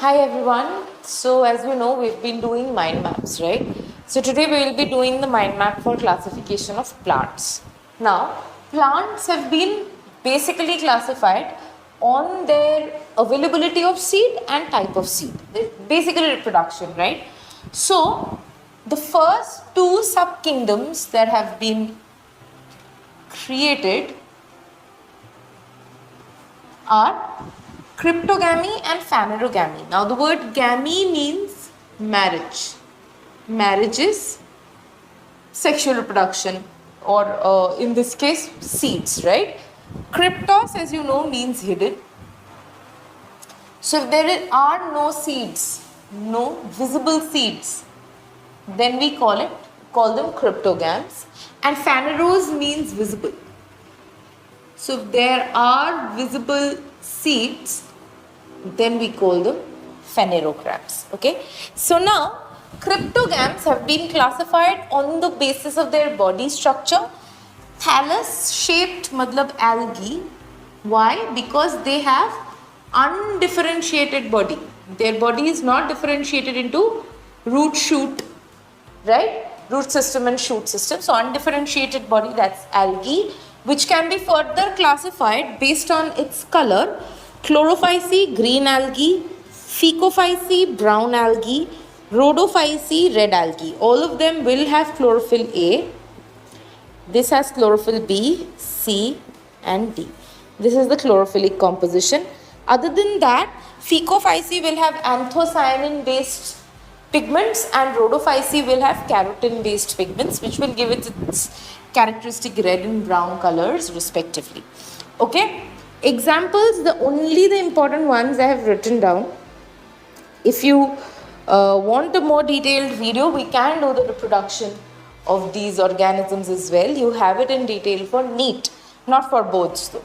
Hi everyone. So as you know, we've been doing mind maps, right? So today we will be doing the mind map for classification of plants. Now, plants have been basically classified on their availability of seed and type of seed. Basically reproduction, right? So the first two subkingdoms that have been created are cryptogamy and phanerogamy. Now the word gamy means marriage. Marriage is sexual reproduction, or in this case seeds, right? Cryptos, as you know, means hidden. So if there are no seeds, no visible seeds, then we call them cryptogams. And phaneros means visible. So if there are visible seeds, then we call them phanerograms. Okay. So now cryptogams have been classified on the basis of their body structure. Thallus shaped matlab algae. Why? Because they have undifferentiated body. Their body is not differentiated into root, shoot, right? Root system and shoot system. So undifferentiated body, that's algae, which can be further classified based on its color. Chlorophyceae, green algae; Phaecophyceae, brown algae; Rhodophyceae, red algae. All of them will have chlorophyll A. This has chlorophyll B, C and D. This is the chlorophylltic composition. Other than that, Phaecophyceae will have anthocyanin based pigments and Rhodophyceae will have keratin based pigments, which will give it its characteristic red and brown colors respectively. Okay. Examples, the important ones I have written down. If you want a more detailed video, we can do the reproduction of these organisms as well. You have it in detail for NEET, not for boards though.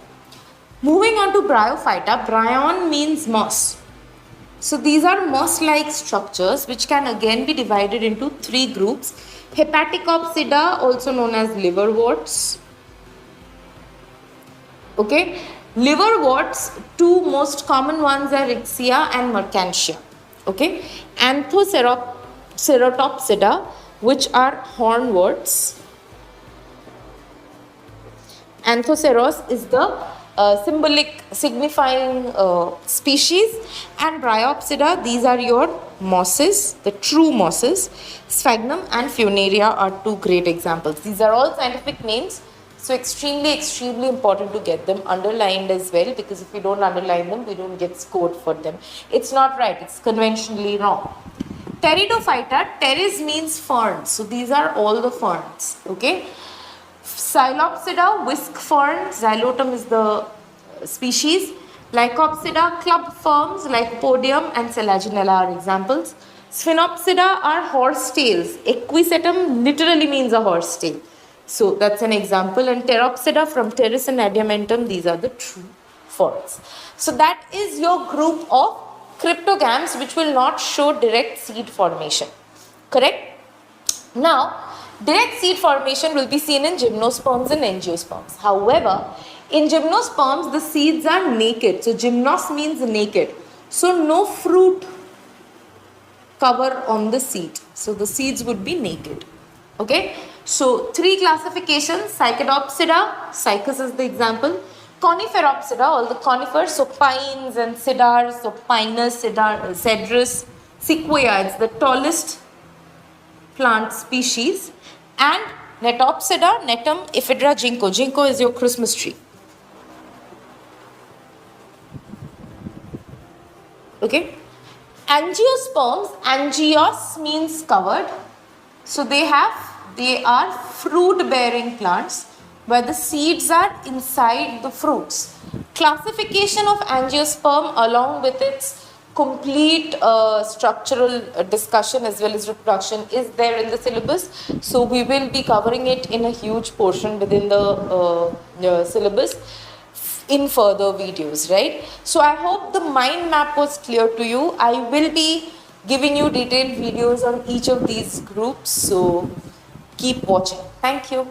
Moving on to bryophyta. Bryon means moss. So these are moss-like structures which can again be divided into three groups. Hepaticopsida, also known as liverworts. Okay. Liverworts, two most common ones are Rixia and Mercantia. Okay. Anthoceratopsida, which are hornworts. Anthoceros is the signifying species, and Bryopsida, these are your mosses, the true mosses. Sphagnum and Funaria are two great examples. These are all scientific names, so extremely important to get them underlined as well, because if we don't underline them, we don't get scored for them. It's not right, it's conventionally wrong. Pteridophyta, pteris means ferns, so these are all the ferns. Okay. Xylopsida, whisk fern, xylotum is the species. Lycopsida, club ferns like Podium and Selaginella are examples. Sphenopsida are horsetails. Equisetum literally means a horsetail. So that's an example. And Pteropsida, from Pteris and Adiamentum, these are the true ferns. So that is your group of cryptogams which will not show direct seed formation. Correct? Now, direct seed formation will be seen in gymnosperms and angiosperms. However, in gymnosperms, the seeds are naked. So, gymnos means naked. So, no fruit cover on the seed. So, the seeds would be naked. Okay. So, three classifications: Cycadopsida, Cycas is the example. Coniferopsida, all the conifers, so pines and cedars, so Pinus, cedrus, sequoia, it's the tallest plant species. And Netopsida, Netum, Ephedra, Ginkgo. Ginkgo is your Christmas tree. Okay. Angiosperms, angios means covered. So they are fruit bearing plants where the seeds are inside the fruits. Classification of angiosperm along with its complete structural discussion as well as reproduction is there in the syllabus. So we will be covering it in a huge portion within the syllabus in further videos, right? So I hope the mind map was clear to you. I will be giving you detailed videos on each of these groups. So keep watching. Thank you.